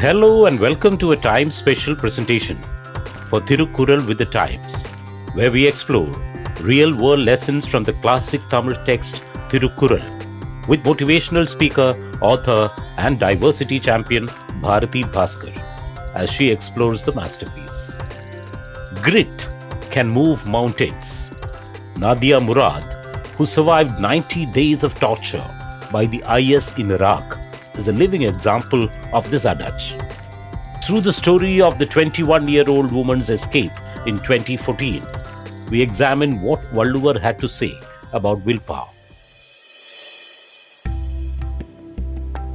Hello and welcome to a time special presentation for Thirukkural with the Times, where we explore real world lessons from the classic Tamil text Thirukkural with motivational speaker, author, and diversity champion Bharathi Baskar as she explores the masterpiece. Grit can move mountains. Nadia Murad, who survived 90 days of torture by the IS in Iraq, is a living example of this adage. Through the story of the 21-year-old woman's escape in 2014, we examine what Thiruvalluvar had to say about willpower.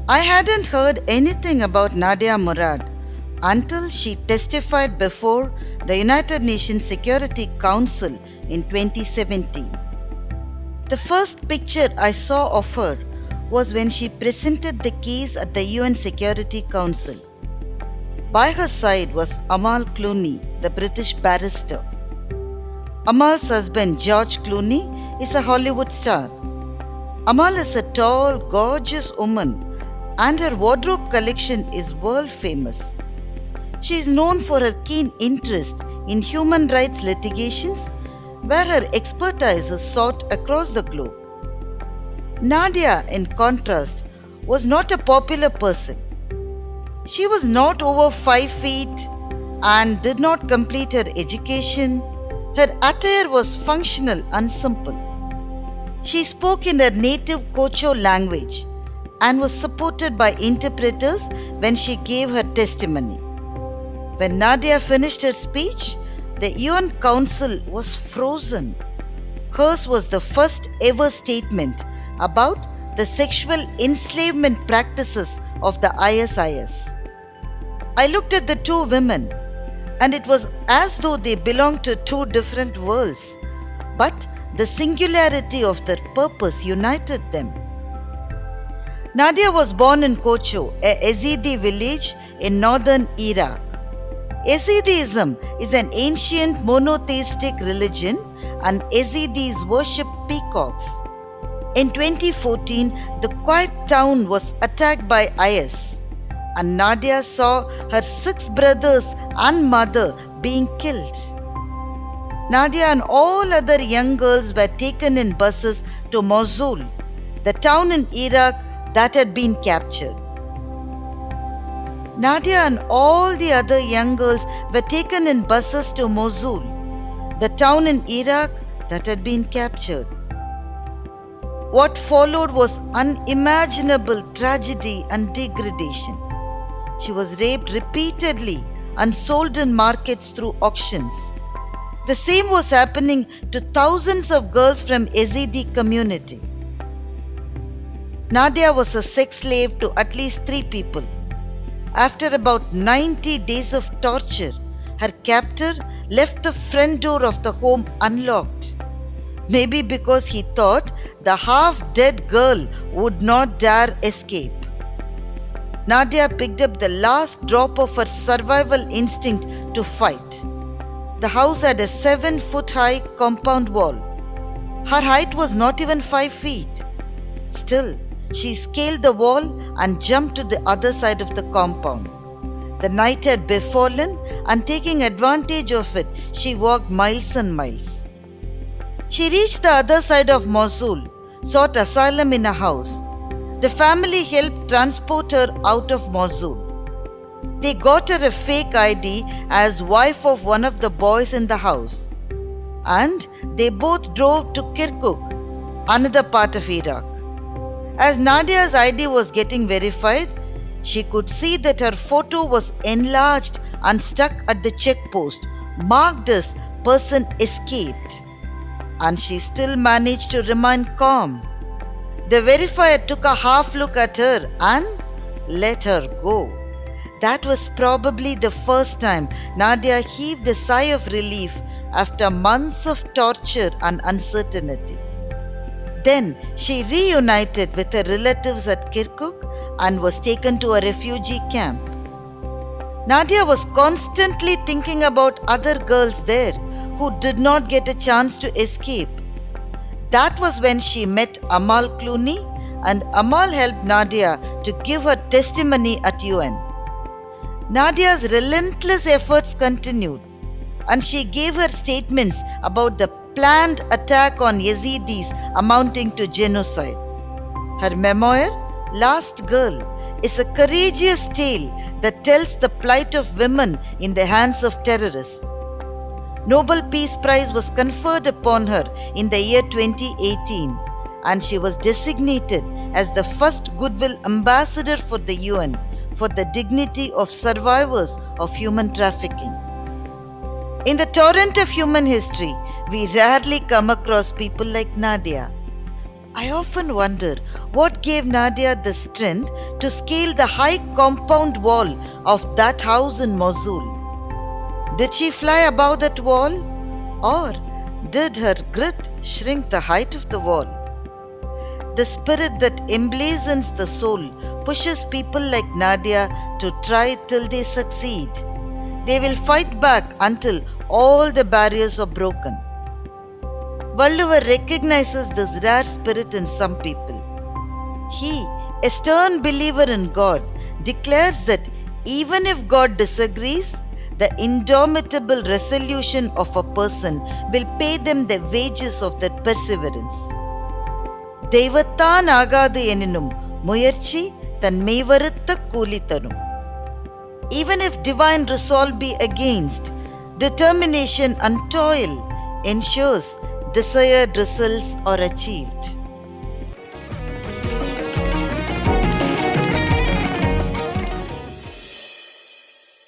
I hadn't heard anything about Nadia Murad until she testified before the United Nations Security Council in 2017. The first picture I saw of her was when she presented the case at the UN Security Council. By her side was Amal Clooney, the British barrister. Amal's husband, George Clooney, is a Hollywood star. Amal is a tall, gorgeous woman, and her wardrobe collection is world famous. She is known for her keen interest in human rights litigations, where her expertise is sought across the globe. Nadia, in contrast, was not a popular person. She was not over 5 feet and did not complete her education. Her attire was functional and simple. She spoke in her native Kocho language and was supported by interpreters when she gave her testimony. When Nadia finished her speech, the UN Council was frozen. Hers was the first ever statement about the sexual enslavement practices of the ISIS. I looked at the two women, and it was as though they belonged to two different worlds, but the singularity of their purpose united them. Nadia was born in Kocho, a Yazidi village in northern Iraq. Yazidism is an ancient monotheistic religion, and Yazidis worship peacocks. In 2014, the quiet town was attacked by IS, and Nadia saw her 6 brothers and mother being killed. Nadia and all other young girls were taken in buses to Mosul, the town in Iraq that had been captured. Nadia and all the other young girls were taken in buses to Mosul, the town in Iraq that had been captured. What followed was unimaginable tragedy and degradation. She was raped repeatedly and sold in markets through auctions. The same was happening to thousands of girls from Yazidi community. Nadia was a sex slave to at least 3 people. After about 90 days of torture, her captor left the front door of the home unlocked. Maybe because he thought the half-dead girl would not dare escape. Nadia picked up the last drop of her survival instinct to fight. The house had a 7-foot-high compound wall. Her height was not even 5 feet. Still, she scaled the wall and jumped to the other side of the compound. The night had befallen, and taking advantage of it, she walked miles and miles. She reached the other side of Mosul, sought asylum in a house. The family helped transport her out of Mosul. They got her a fake ID as wife of one of the boys in the house. And they both drove to Kirkuk, another part of Iraq. As Nadia's ID was getting verified, she could see that her photo was enlarged and stuck at the checkpost, marked as person escaped. And she still managed to remain calm. The verifier took a half look at her and let her go. That was probably the first time Nadia heaved a sigh of relief after months of torture and uncertainty. Then she reunited with her relatives at Kirkuk and was taken to a refugee camp. Nadia was constantly thinking about other girls there who did not get a chance to escape. That was when she met Amal Clooney, and Amal helped Nadia to give her testimony at UN. Nadia's relentless efforts continued, and she gave her statements about the planned attack on Yazidis amounting to genocide. Her memoir, Last Girl, is a courageous tale that tells the plight of women in the hands of terrorists. Nobel Peace Prize was conferred upon her in the year 2018, and she was designated as the first Goodwill Ambassador for the UN for the dignity of survivors of human trafficking. In the torrent of human history, we rarely come across people like Nadia. I often wonder what gave Nadia the strength to scale the high compound wall of that house in Mosul. Did she fly above that wall? Or did her grit shrink the height of the wall? The spirit that emblazons the soul pushes people like Nadia to try till they succeed. They will fight back until all the barriers are broken. Valluvar recognizes this rare spirit in some people. He, a stern believer in God, declares that even if God disagrees, the indomitable resolution of a person will pay them the wages of their perseverance. Theyvathaan Akaathu Eninum, Muyarchchithan Meivaruththa Kooli Tharum. Even if divine resolve be against, determination and toil ensures desired results are achieved.